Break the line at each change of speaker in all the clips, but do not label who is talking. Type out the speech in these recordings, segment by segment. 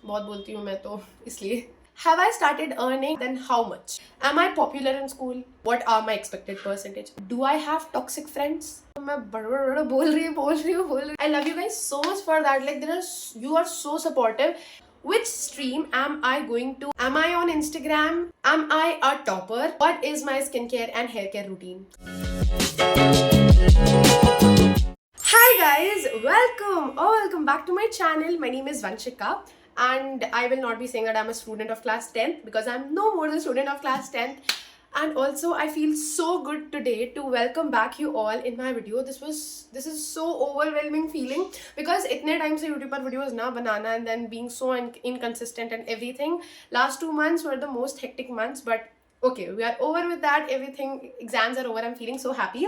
बहुत बोलती हूँ मैं तो इसलिए. Have I started earning? Then how much? Am I popular in school? What are my expected percentage? Do I have toxic friends? मैं बड़ा बोल रही हूँ. I love you guys so much for that. Like you are so supportive. Which stream am I going to? Am I on Instagram? Am I a topper? What is my skincare and hair care routine? Hi guys, welcome back to my channel. My name is Vanshika and I will not be saying that I'm a student of class 10th because I'm no more the student of class 10th. And also I feel so good today to welcome back you all in my video. This is so overwhelming feeling because itne time se YouTube par videos na banana and then being so inconsistent and everything. Last 2 months were the most hectic months, but okay, we are over with that. Everything, exams are over. I'm feeling so happy.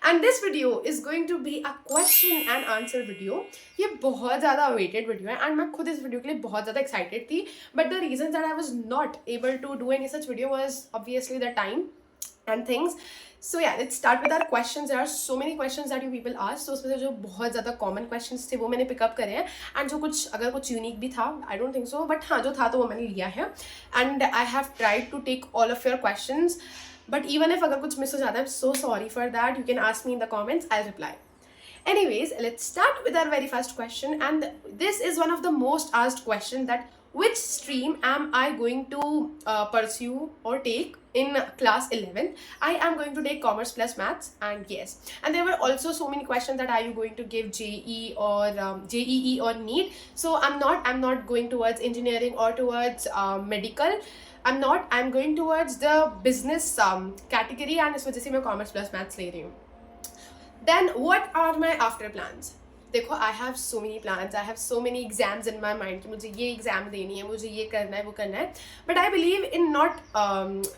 And this video is going to be a question and answer video. ये बहुत ज़्यादा awaited video है and मैं खुद इस video के लिए बहुत ज़्यादा excited थी. But the reason that I was not able to do any such video was obviously the time and things. So yeah, let's start with our questions. There are so many questions that you people asked. So उसमें से जो बहुत ज़्यादा common questions थे वो मैंने pick up करे हैं. And जो कुछ अगर कुछ unique भी था, I don't think so. But हाँ जो था तो वो मैंने लिया है. And I have tried to take all of your questions. But even if अगर कुछ miss हो जाता है, I'm so sorry for that. You can ask me in the comments. I'll reply. Anyways, let's start with our very first question. And this is one of the most asked questions, that which stream am I going to pursue or take in class 11? I am going to take commerce plus maths, and yes. And there were also so many questions that are you going to give JE or JEE or NEET? So I'm not going towards engineering or towards medical. I'm going towards the business category, and इस वजह से मैं commerce plus maths ले रही हूँ. Then what are my after plans? देखो, I have so many plans, I have so many exams in my mind कि मुझे ये exam देनी है, मुझे ये करना है, वो करना है. But I believe in not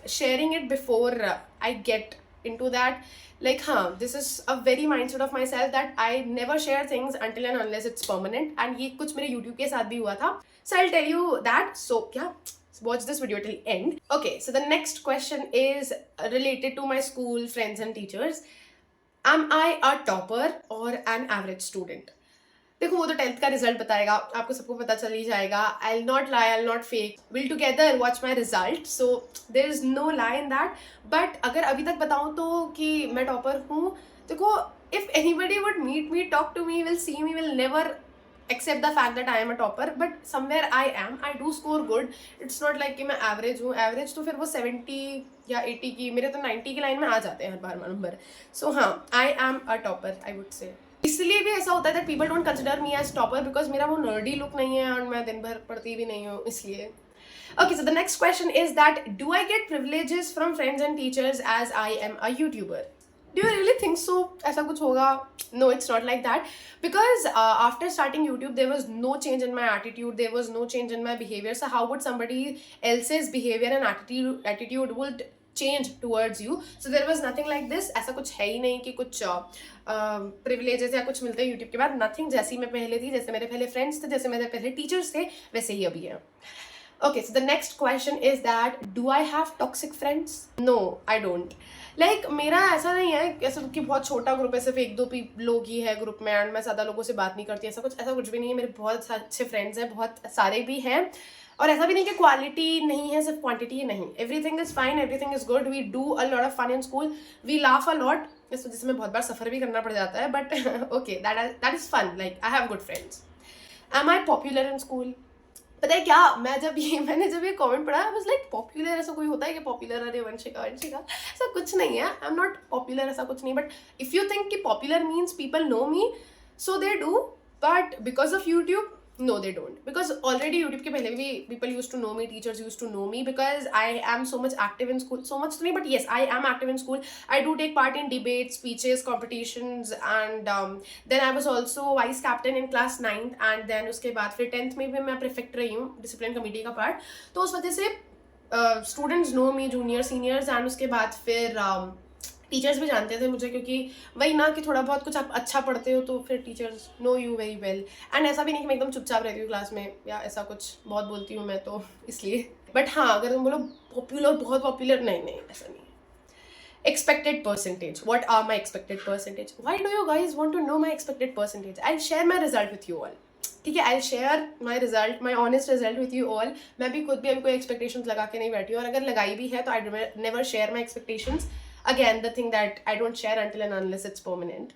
sharing it before I get into that. Like, this is a very mindset of myself that I never share things until and unless it's permanent. And ये कुछ मेरे YouTube के साथ भी हुआ था. So I'll tell you that. So yeah, watch this video till end. Okay, so the next question is related to my school friends and teachers. Am I a topper or an average student? देखो, वो तो 10th का result बताएगा, आपको सबको पता चल ही जाएगा. I'll not lie, I'll not fake. We'll together watch my result. So there is no lie in that. But अगर अभी तक बताऊँ तो कि मैं टॉपर हूँ, देखो, if anybody would meet me, talk to me, will see me, will never accept the fact that I am a topper. But somewhere I am. I do score good. It's not like कि मैं average हूँ. Average तो फिर वो 70 या 80 की, मेरे तो 90 की लाइन में आ जाते हैं हर बार नंबर. So हाँ, I am a topper, I would say. इसलिए भी ऐसा होता है that people don't consider me as topper because मेरा वो nerdy look नहीं है और मैं दिन भर पढ़ती भी नहीं हूँ, इसलिए. Okay, so the next question is that do I get privileges from friends and teachers as I am a YouTuber? Do you really think so? ऐसा कुछ होगा? No, it's not like that. Because after starting YouTube, there was no change in my attitude. There was no change in my behavior. So how would somebody else's behavior and attitude would change towards you? So there was nothing like this. ऐसा कुछ है ही नहीं कि कुछ privileges या कुछ मिलते हैं YouTube के बाद. Nothing. जैसी मैं पहले थी, जैसे मेरे पहले friends थे, जैसे मेरे पहले teachers थे, वैसे ही अभी है. Okay, so the next question is that do I have toxic friends? No, I don't. Like, मेरा ऐसा नहीं है ऐसा कि बहुत छोटा ग्रुप है, सिर्फ 1-2 लोग ही है ग्रुप में एंड मैं ज़्यादा लोगों से बात नहीं करती. ऐसा कुछ भी नहीं है. मेरे बहुत अच्छे फ्रेंड्स हैं, बहुत सारे भी हैं. और ऐसा भी नहीं कि क्वालिटी नहीं है, सिर्फ क्वांटिटी ही नहीं. Everything is fine, everything is good. We do a lot of fun in school, we laugh a lot. इस वजह से मैं बहुत बार सफ़र भी करना पड़ जाता है, but okay, that is fun. Like, I have good friends. Am I popular in school? पता है क्या, मैंने जब ये कमेंट पढ़ा, आई वाज लाइक, पॉपुलर ऐसा कोई होता है कि पॉपुलर, अरे वंशिका ऐसा कुछ नहीं है. आई एम नॉट पॉपुलर, ऐसा कुछ नहीं. बट इफ यू थिंक कि popular means people know me, so they do. But because of YouTube, no, they don't. Because already YouTube के पहले भी people used to know me, teachers used to know me because I am so much active in school. So much to me, but yes, I am active in school. I do take part in debates, speeches, competitions, and then I was also vice captain in class 9th, and then उसके बाद फिर 10th में भी मैं prefect रही हूँ, discipline committee का part. तो उस वजह से students know me, juniors, seniors, and उसके बाद फिर टीचर्स भी जानते थे मुझे, क्योंकि वही ना कि थोड़ा बहुत कुछ आप अच्छा पढ़ते हो तो फिर teachers know you very well. And ऐसा भी नहीं कि मैं एकदम चुपचाप रहती हूँ क्लास में या ऐसा कुछ, बहुत बोलती हूँ मैं तो इसलिए. बट हाँ, अगर तुम बोलो पॉपुलर, बहुत पॉपुलर, नहीं, ऐसा नहीं. Expected percentage. What are my expected percentage? Why do you guys want to know my expected percentage? I'll share my result with you all. ठीक है, I share my result, my honest result with you all. मैं भी खुद भी अभी कोई expectations लगा के नहीं बैठी हूँ, और अगर लगाई भी है तो I never share my expectations. Again, the thing that I don't share until and unless it's permanent.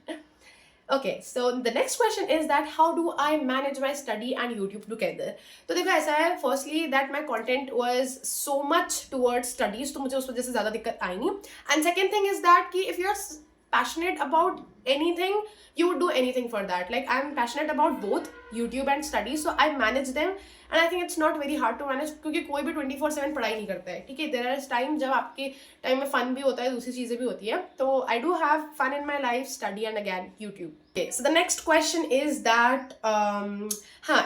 Okay, so the next question is that how do I manage my study and YouTube together? तो देखो ऐसा है, firstly that my content was so much towards studies, तो मुझे उस वजह से ज़्यादा दिक्कत आई नहीं. And second thing is that कि if you're passionate about anything, you would do anything for that. Like I'm passionate about both YouTube and studies, so I manage them, and I think it's not very hard to manage, क्योंकि कोई भी 24/7 पढ़ाई नहीं करता है. ठीक है, there is time जब आपके टाइम में फन भी होता है, दूसरी चीज़ें भी होती है. तो I do have fun in my life, study and again YouTube. Okay, so the next question is that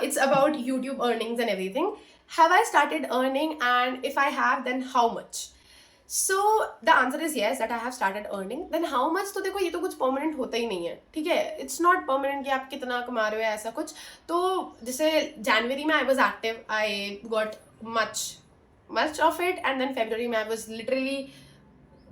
it's about YouTube earnings and everything. Have I started earning, and if I have, then how much? So the answer is yes, that I have started earning. Then how much? तो देखो ये तो कुछ permanent होता ही नहीं है. ठीक है, इट्स नॉट परमानेंट कि आप कितना कमा रहे हो ऐसा कुछ. तो जैसे जनवरी में I was active, I got much of it, and then February में I was literally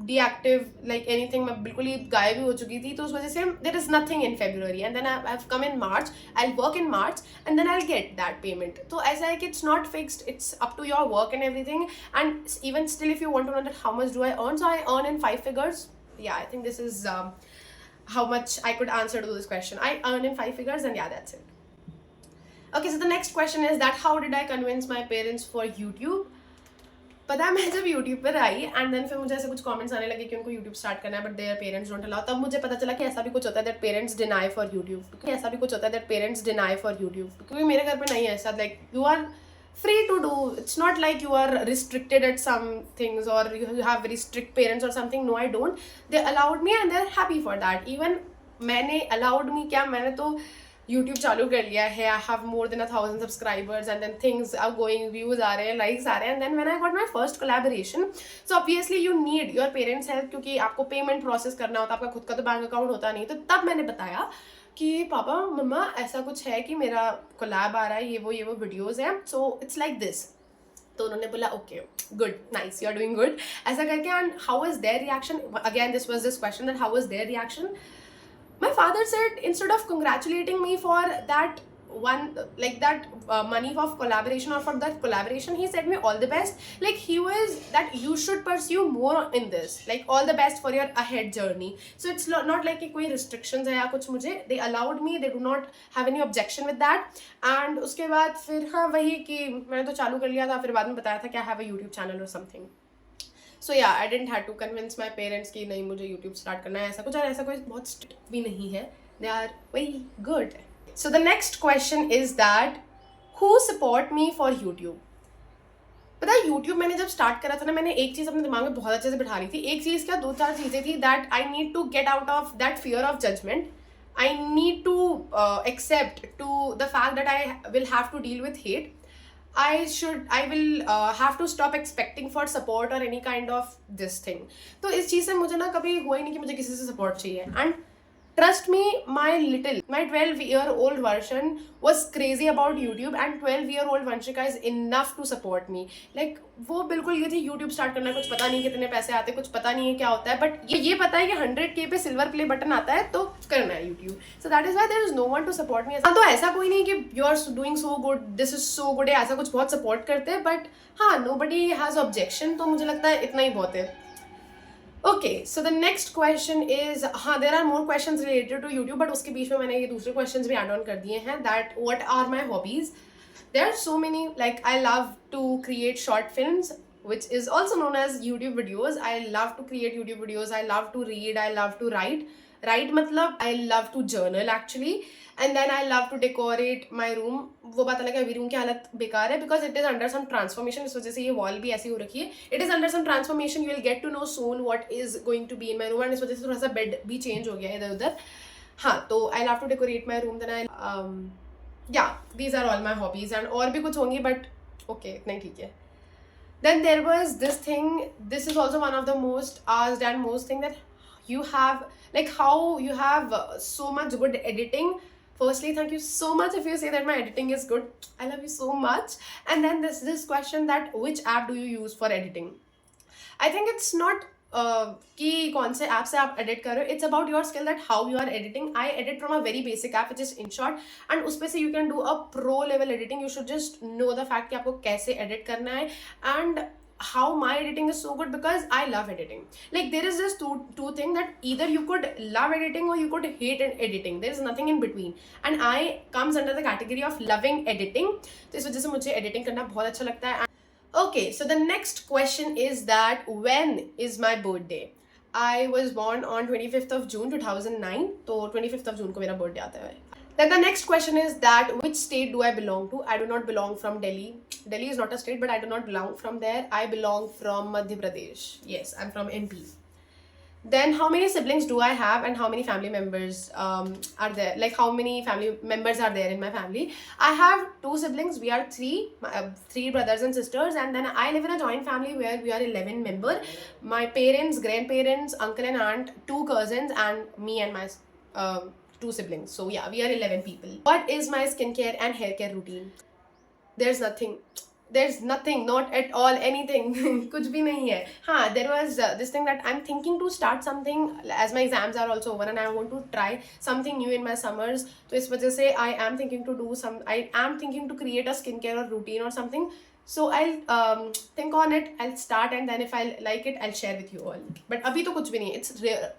deactive, like anything. मैं बिल्कुल ही गायब ही हो चुकी थी, तो उस वजह से there is nothing in February, and then I have come in March, I work in March, and then I get that payment. तो ऐसा है कि it's not fixed, it's up to your work and everything. And even still if you want to know that how much do I earn, so I earn in 5 figures. Yeah, I think this is how much I could answer to this question. I earn in 5 figures, and yeah, that's it. Okay, so the next question is that how did I convince my parents for YouTube? पता है, मैं जब YouTube पर आई and then फिर मुझे ऐसे कुछ comments आने लगे कि उनको यूट्यूब स्टार्ट करना है but their parents don't allow, तब मुझे पता चला कि ऐसा भी कुछ होता है that parents deny for YouTube. ऐसा भी कुछ होता है that parents deny for YouTube, क्योंकि मेरे घर पे नहीं है ऐसा. Like you are free to do, it's not like you are restricted at some things or you have very strict parents or something. No, I don't. They allowed me and they're happy for that. Even मैंने allowed me क्या, मैंने तो YouTube चालू कर लिया है. I have more than 1,000 subscribers and then things are going, views आ रहे हैं, likes आ रहे हैं. And then when I got my first collaboration, so obviously you need your parents help, क्योंकि आपको payment process करना होता है, आपका खुद का तो बैंक अकाउंट होता नहीं. तो तब मैंने बताया कि पापा मम्मा ऐसा कुछ है कि मेरा कोलैब आ रहा है, ये वो वीडियोज़ हैं, सो इट्स लाइक दिस. तो उन्होंने बोला okay good, nice, you are doing good, ऐसा करके. And how is their reaction? Again this was this question that how is their reaction. My father said, instead of congratulating me for that one, like that money of collaboration or for that collaboration, he said me all the best. Like he was that you should pursue more in this, like all the best for your ahead journey. So it's not like कोई restrictions है या कुछ मुझे. They allowed me, they do not have any objection with that. And उसके बाद फिर हाँ वही कि मैंने तो चालू कर लिया था, फिर बाद में बताया था कि I have a YouTube channel or something. So yeah, I didn't have to convince my parents कि नहीं मुझे YouTube start करना है ऐसा कुछ, और ऐसा कोई बहुत strict भी नहीं है. They are very good. So the next question is that who support me for YouTube? पता है YouTube मैंने जब स्टार्ट करा था ना, मैंने एक चीज़ अपने दिमाग में बहुत अच्छे से बिठा ली थी. एक चीज़ क्या, 2-4 चीज़ें थी. That I need to get out of that fear of judgment. I need to accept to the fact that I will have to deal with hate. I will have to stop expecting for support or any kind of this thing. तो इस चीज़ से मुझे ना कभी हुआ ही नहीं कि मुझे किसी से support चाहिए. And trust me, my 12-year-old version was crazy about YouTube, and 12-year-old Vanshika is enough to support me. Like वो बिल्कुल ये थी YouTube स्टार्ट करना, कुछ पता नहीं कितने पैसे आते, कुछ पता नहीं है क्या होता है, बट ये पता है कि 100K पे सिल्वर प्ले बटन आता है तो करना है YouTube. So that is why there is no one to support me. हाँ, तो ऐसा कोई नहीं कि you are doing so good, this is so good, ऐसा कुछ बहुत support करते हैं, बट हाँ nobody has objection. तो मुझे लगता है इतना ही बहुत है. Okay, so the next question is, there are more questions related to YouTube, but उसके बीच में मैंने ये दूसरे questions भी add on कर दिए हैं. That what are my hobbies? There are so many. Like I love to create short films, which is also known as YouTube videos. I love to create YouTube videos. I love to read. I love to write. मतलब I love to journal actually. And then I love to decorate my room. वो बात अलग है, अभी room की हालत बेकार है because it is under some transformation. इस वजह से ये वॉल भी ऐसी हो रखी है. It is under some transformation. You will get to know soon what is going to be in my room. And इस वजह से थोड़ा सा बेड भी चेंज हो गया है इधर उधर. हाँ, तो I love to decorate my room. Then yeah, these are all my hobbies. And और भी कुछ होंगी but okay, इतना ही ठीक है. Then there was this thing. This is also one of the most asked and most thing that you have, like how you have so much good editing. Firstly, thank you so much if you say that my editing is good. I love you so much. And then this question that which app do you use for editing? I think it's not कि कौन से app से आप edit कर रहे हो. It's about your skill that how you are editing. I edit from a very basic app which is in short, and उस पे से you can do a pro level editing. You should just know the fact कि आपको कैसे edit करना है. And how my editing is so good because I love editing. Like there is this two thing that either you could love editing or you could hate editing. There is nothing in between, and I comes under the category of loving editing. तो इस वजह से मुझे editing करना बहुत अच्छा लगता है. Okay, so the next question is that when is my birthday? I was born on 25th of June 2009. तो 25th of June को मेरा birthday आता है. Then the next question is that which state do I belong to? I do not belong from Delhi. Delhi is not a state, but I do not belong from there. I belong from Madhya Pradesh. Yes, I'm from MP. Then how many siblings do I have and how many family members are there? Like how many family members are there in my family? I have 2 siblings. We are 3 brothers and sisters, and then I live in a joint family where we are 11 members. My parents, grandparents, uncle and aunt, 2 cousins, and me and my 2 siblings. So yeah, we are 11 people. What is my skincare and hair care routine? There's nothing, not at all anything. कुछ भी नहीं है. हाँ, there was this thing that I'm thinking to start something as my exams are also over and I want to try something new in my summers. तो इस वजह से I am thinking to create a skincare or routine or something. So I'll think on it, I'll start, and then if I like it, I'll share with you all. But अभी तो कुछ भी नहीं है. It's rare.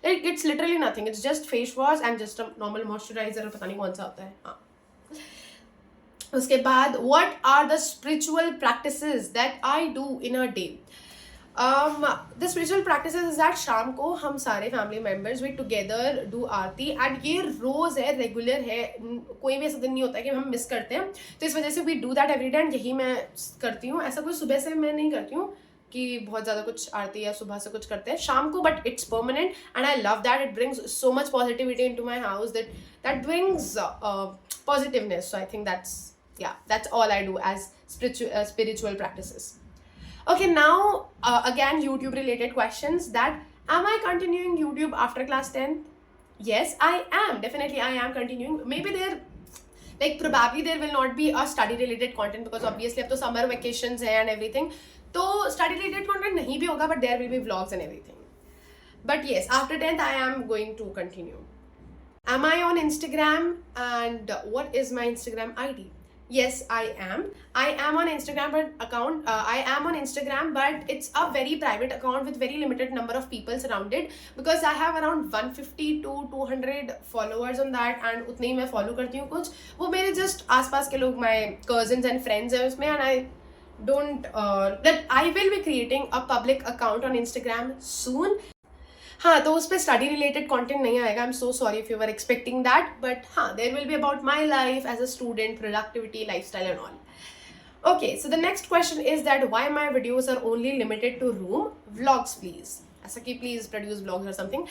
Like it's literally nothing. It's just face wash and just a normal moisturizer. पता नहीं कौन सा होता है. हाँ. उसके बाद what are the spiritual practices that I do in a day? The spiritual practices is that शाम को हम सारे family members we together do Aarti, and ये रोज है, रेगुलर है, कोई भी ऐसा दिन नहीं होता है कि हम मिस करते हैं. तो इस वजह से we do that every day, and यही मैं करती हूँ. ऐसा कोई सुबह से मैं नहीं करती हूँ कि बहुत ज़्यादा कुछ आरती या सुबह से कुछ करते हैं शाम को, but it's permanent and I love that. It brings so much positivity into my house that brings positiveness. So I think that's all I do as spiritual practices. Okay, now again YouTube related questions. That am I continuing YouTube after class 10th? Yes, I am. Definitely I am continuing. Maybe probably there will not be a study related content because obviously अब तो summer vacations है and everything. तो study related content नहीं भी होगा, but there will be vlogs and everything. But yes, after 10th I am going to continue. Am I on Instagram, and what is my Instagram ID? Yes, I am. I am on Instagram, but it's a very private account with very limited number of people surrounded because I have around 150 to 200 followers on that, and उतने ही मैं follow करती हूँ कुछ. वो मेरे just आसपास के लोग, my cousins and friends हैं उसमें, and I will be creating a public account on Instagram soon. हाँ, तो उस पर स्टडी रिलेटेड कंटेंट नहीं आएगा. I am so sorry if you are expecting that, but हाँ, there will be about my life as a student, productivity, lifestyle and all. Okay, so the next question is that why my videos are only limited to room vlogs, please. ऐसा कि please produce vlogs or something.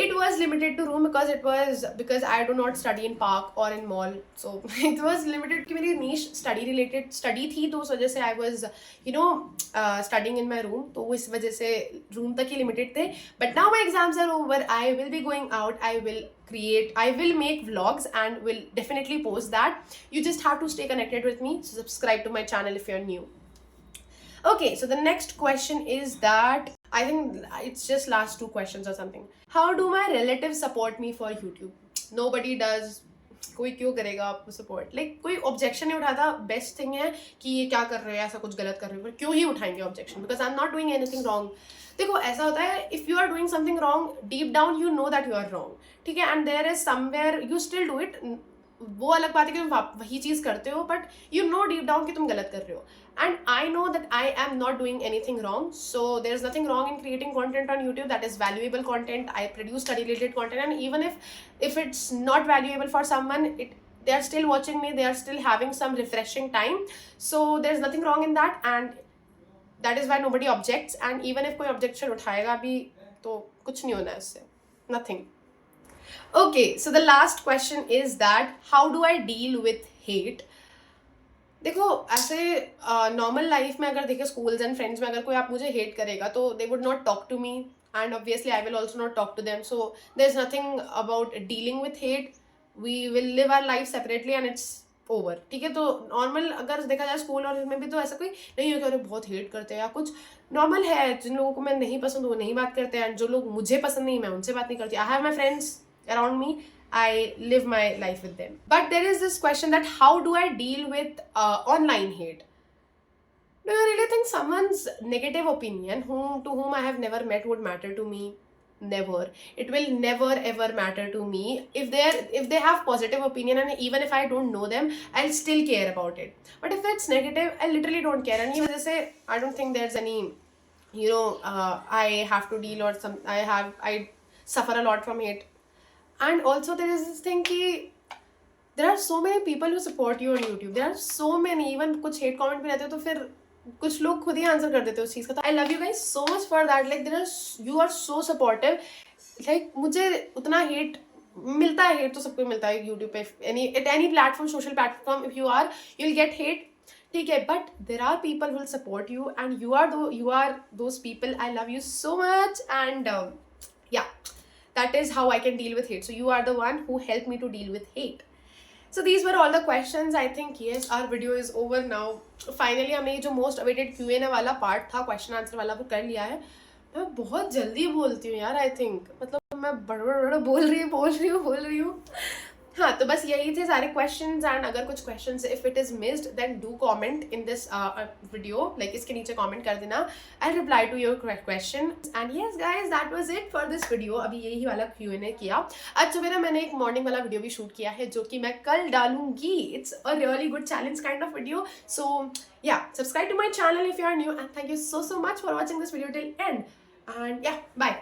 It was limited to room because I do not study in park or in mall, so it was limited. कि मेरी niche study related study थी, तो उस वजह से I was studying in my room, तो इस वजह से room तक ही limited थे. But now my exams are over, I will be going out, I will make vlogs and will definitely post that. You just have to stay connected with me, so subscribe to my channel if you're new. Okay, so the next question is that I think it's just last 2 questions or something. How do my relatives support me for YouTube? Nobody does. कोई क्यों करेगा आपको support? Like कोई objection नहीं उठाता. Best thing है कि ये क्या कर रहे हैं, ऐसा कुछ गलत कर रहे हो, पर क्यों ही उठाएंगे objection? Because I am not doing anything wrong. देखो ऐसा होता है, if you are doing something wrong, deep down you know that you are wrong, ठीक है, and there is somewhere you still do it. वो अलग बात है कि तुम वही चीज़ करते हो, but you know deep down कि तुम गलत कर रहे हो. And I know that I am not doing anything wrong, so there's nothing wrong in creating content on YouTube that is valuable content. I produce study related content, and even if it's not valuable for someone, they are still watching me, they are still having some refreshing time, so there's nothing wrong in that, and that is why nobody objects. And even if कोई objection उठाएगा भी तो कुछ नहीं होना है उससे, nothing. Okay, so the last question is that how do I deal with hate? देखो ऐसे नॉर्मल लाइफ में अगर देखें, स्कूल्स एंड फ्रेंड्स में अगर कोई आप मुझे हेट करेगा तो they would not talk to me, and obviously I will also not talk to them. So there is nothing about dealing with hate. We will live our life separately, and it's over, ठीक है। तो normal अगर देखा जाए school और इसमें भी तो ऐसा कोई नहीं है कि अरे बहुत हेट करते हैं या कुछ। नॉर्मल है, जिन लोगों को मैं नहीं पसंद वो नहीं बात करते हैं, जो लोग मुझे पसंद नहीं मैं उनसे बात नहीं करती। I have my friends around me, I live my life with them. But there is this question that how do I deal with online hate? Do you really think someone's negative opinion to whom I have never met would matter to me? Never. It will never ever matter to me. If they have positive opinion and even if I don't know them, I'll still care about it. But if it's negative, I literally don't care. And even say I don't think there's any, I have to deal or some. I suffer a lot from hate. And also there is this thing ki there are so many people who support you on YouTube. There are so many, even कुछ hate comment भी रहते हो तो फिर कुछ लोग खुद ही answer कर देते हो उस चीज़ का। तो I love you guys so much for that. Like you are so supportive. Like मुझे उतना hate मिलता है, hate तो सबको मिलता है YouTube पे, at any platform, social platform, if you are, you'll get hate. ठीक है, but there are people who will support you and you are those people. I love you so much and yeah. That is how I can deal with hate. So you are the one who helped me to deal with hate. So these were all the questions. I think yes, our video is over now. Finally हमने ये जो most awaited Q&A वाला part था, question answer वाला, वो कर लिया है। मैं बहुत जल्दी बोलती हूँ यार, I think मतलब मैं बड़ बोल रही हूँ। हाँ, तो बस यही थे सारे क्वेश्चंस। एंड अगर कुछ questions if it is missed then do comment in this video, like इसके नीचे कमेंट कर देना, I reply to your question. And yes guys, that was it for this video. अभी यही वाला Q&A किया। आज सुबह मैंने एक मॉर्निंग वाला वीडियो भी शूट किया है जो कि मैं कल डालूंगी। It's a really good challenge kind of video. So yeah, subscribe to my channel if you are new and thank you so much for watching this video till end. And yeah, bye.